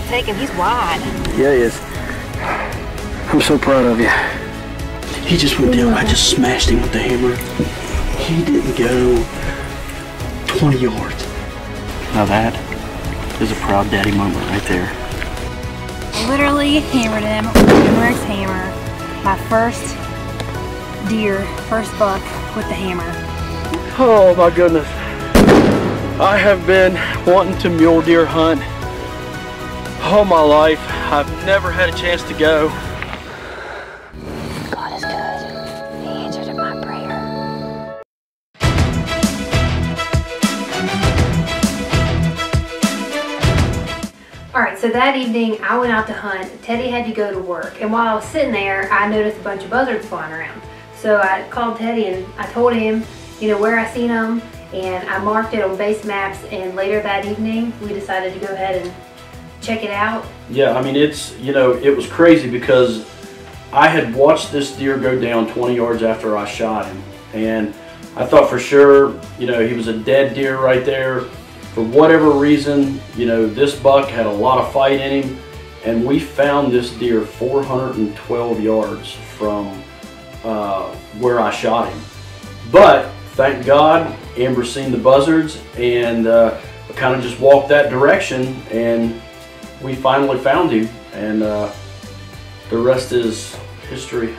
take him. He's wide. Yeah, he is. I'm so proud of you. He just went down. I just smashed him with the hammer. He didn't go 20 yards. Now that is a proud daddy moment right there. Literally hammered him with the Umarex hammer. My first deer, first buck with the hammer. Oh my goodness. I have been wanting to mule deer hunt all my life. I've never had a chance to go. God is good. He answered my prayer. Alright, so that evening I went out to hunt. Teddy had to go to work, and while I was sitting there I noticed a bunch of buzzards flying around. So I called Teddy and I told him, you know, where I seen them, and I marked it on base maps, and later that evening we decided to go ahead and check it out. Yeah, I mean, it's, you know, it was crazy because I had watched this deer go down 20 yards after I shot him, and I thought for sure, you know, he was a dead deer right there. For whatever reason, you know, this buck had a lot of fight in him, and we found this deer 412 yards from where I shot him. But thank God, Amber seen the buzzards, and we kind of just walked that direction, and we finally found him, and the rest is history.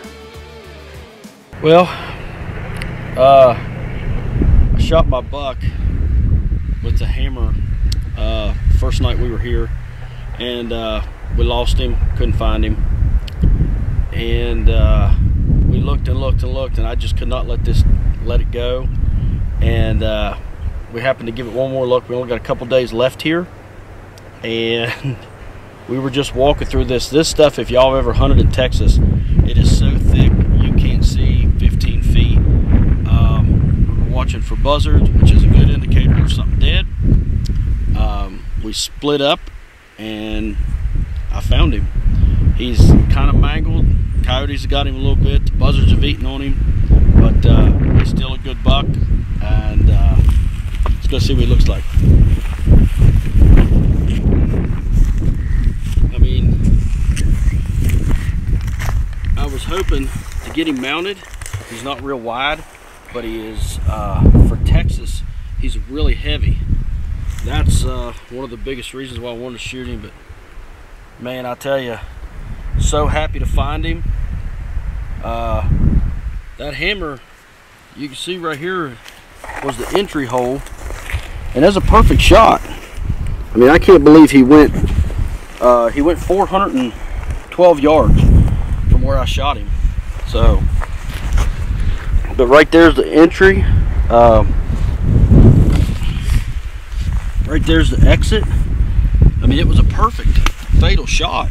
Well, I shot my buck with the hammer first night we were here, and we lost him, couldn't find him, and we looked and looked and looked, and I just could not let it go, and we happened to give it one more look. We only got a couple days left here, and we were just walking through this stuff. If y'all have ever hunted in Texas, it is so thick you can't see 15 feet. We were watching for buzzards, which is a good indicator of something dead. We split up and I found him. He's kind of mangled. Coyotes have got him a little bit. The buzzards have eaten on him, but he's still a good buck, and let's go see what he looks like. I mean, I was hoping to get him mounted. He's not real wide, but he is, for Texas, he's really heavy. That's one of the biggest reasons why I wanted to shoot him. But man, I tell you, so happy to find him. That hammer, you can see right here, was the entry hole, and that's a perfect shot. I mean, I can't believe he went 412 yards from where I shot him. So, but right there's the entry. Right there's the exit. I mean, it was a perfect fatal shot,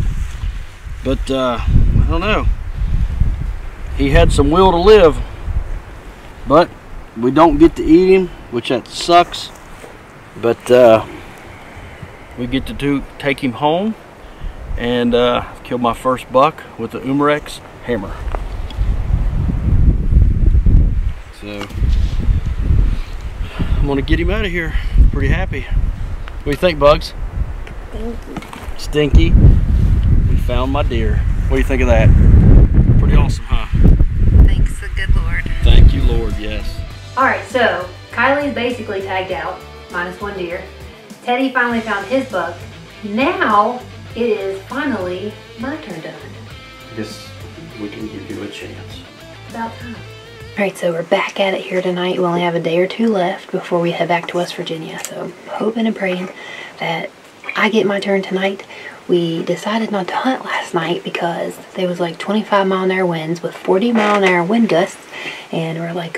but I don't know. He had some will to live, but we don't get to eat him, which that sucks. But we get to take him home, and kill my first buck with the Umarex hammer. So I'm gonna get him out of here. Pretty happy. What do you think, Bugs? Stinky. Stinky. We found my deer. What do you think of that? Pretty awesome, huh? Thanks the good Lord. Thank you, Lord, yes. Alright, so Kylie's basically tagged out, minus one deer. Teddy finally found his buck. Now it is finally my turn to hunt. I guess we can give you a chance. About time. Alright, so we're back at it here tonight. We only have a day or two left before we head back to West Virginia. So I'm hoping and praying that I get my turn tonight. We decided not to hunt last night because there was like 25-mile-an-hour winds with 40-mile-an-hour wind gusts, and we're like,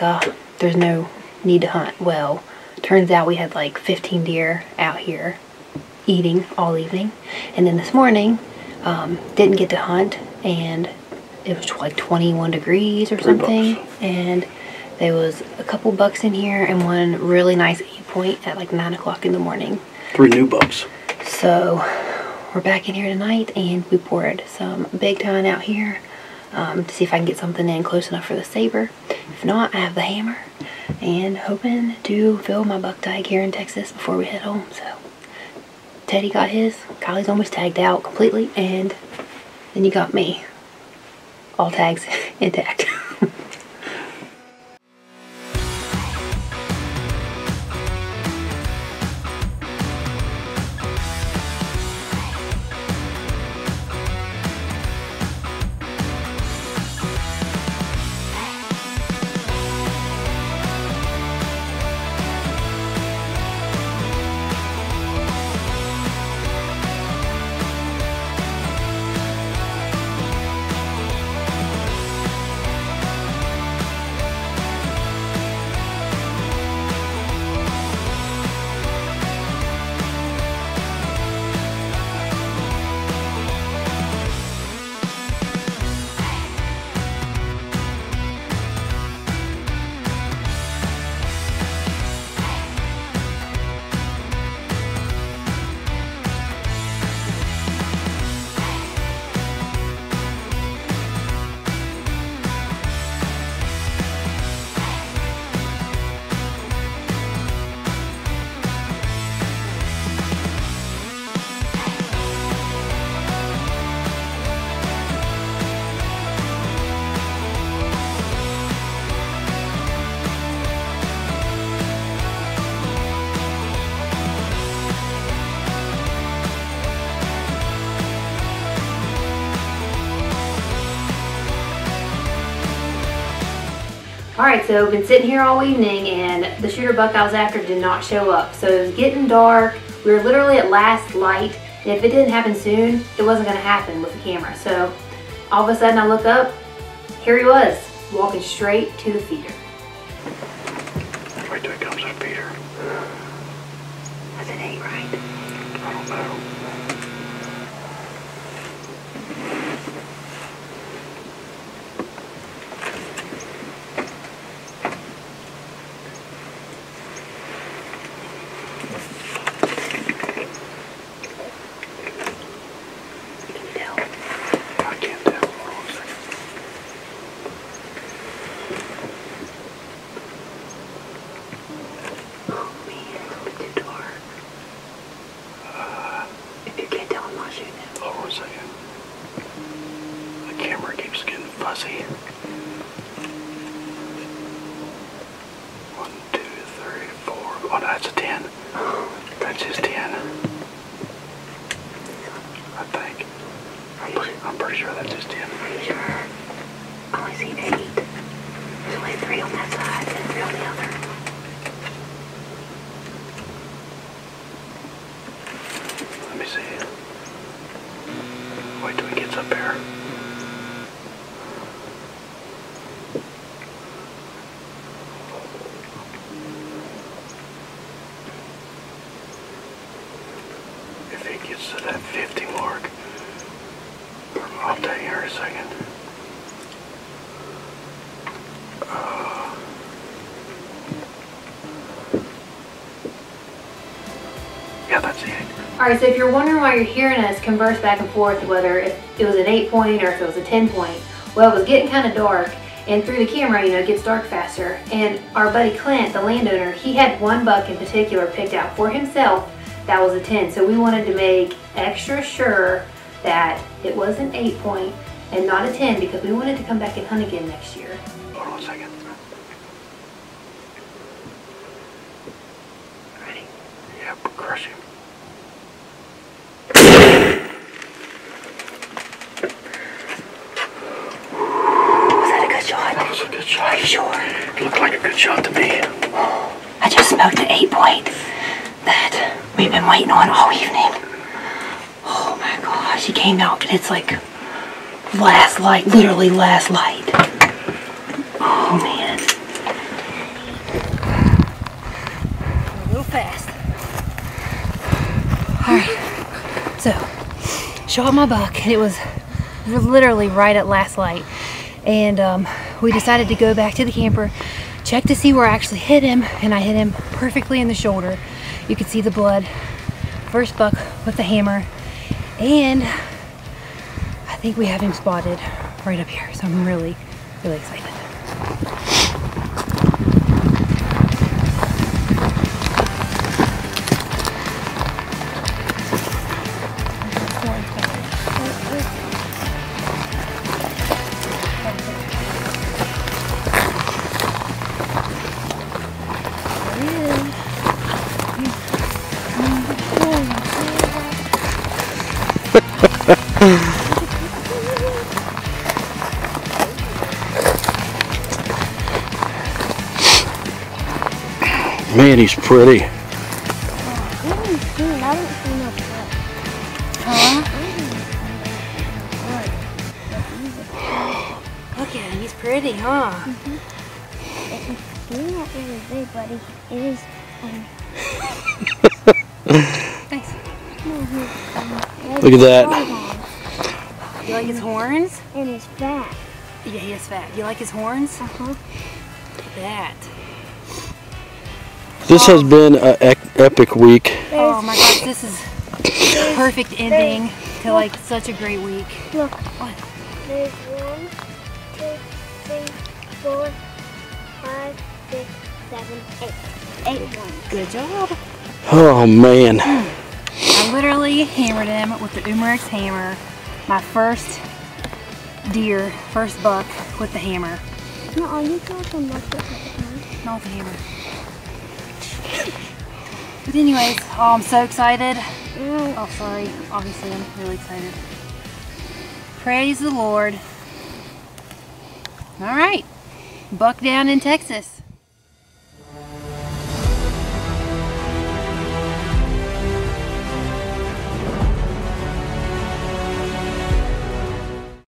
there's no need to hunt. Well, turns out we had like 15 deer out here eating all evening, and then this morning didn't get to hunt, and it was like 21 degrees or something, and there was a couple bucks in here and one really nice 8-point at like 9 o'clock in the morning. 3 new bucks. So we're back in here tonight, and we poured some big time out here to see if I can get something in close enough for the saber. If not, I have the hammer, and hoping to fill my buck tag here in Texas before we head home. So Teddy got his, Kylie's almost tagged out completely, and then you got me. All tags intact. Alright, so I've been sitting here all evening and the shooter buck I was after did not show up. So it was getting dark. We were literally at last light. And if it didn't happen soon, it wasn't going to happen with the camera. So all of a sudden I look up, here he was, walking straight to the feeder. Wait till he comes to the feeder. That's an 8, right? I don't know. Fuzzy. 1, 2, 3, 4. Oh, that's a 10. That's his 10. I think. I'm pretty sure that's his 10. Are you sure? I only see 8. There's only 3 on that side and 3 on the other. Let me see. Wait till he gets up there. If he gets to that 50 mark, I'll tell you here in a second. Yeah, that's the 8. Alright, so if you're wondering why you're hearing us converse back and forth, whether it was an 8 point or if it was a 10 point, well, it was getting kind of dark, and through the camera, you know, it gets dark faster. And our buddy Clint, the landowner, he had one buck in particular picked out for himself that was a 10. So we wanted to make extra sure that it was an 8 point and not a 10 because we wanted to come back and hunt again next year. Hold on a second. Ready? Yep, crush him. Was that a good shot? That was a good shot. Are you sure? It looked like a good shot to me. I just smoked an 8 point that we've been waiting on all evening. Oh my gosh, he came out and it's like last light, literally last light. Oh man. A little fast. Alright, so shot my buck and it was literally right at last light. And we decided to go back to the camper, check to see where I actually hit him, and I hit him perfectly in the shoulder. You could see the blood. First buck with the hammer, and I think we have him spotted right up here, so I'm really, really excited. Man, he's pretty. Look at him, he's pretty, huh? He's not really big, buddy. It is. Nice. Look at that. You like his horns? And his fat. Yeah, he is fat. You like his horns? Uh-huh. Look at that. This has been an epic week. Oh my gosh, this is a perfect ending to like such a great week. Look. What? There's 1, 2, 3, 4, 5, 6, 7, 8. 8 ones. Good job. Oh man. I literally hammered him with the Umarex hammer. My first deer, first buck with the hammer. No, you got some luck with the Not the hammer. But anyways, oh, I'm so excited. Oh, sorry. Obviously, I'm really excited. Praise the Lord. All right. Buck down in Texas.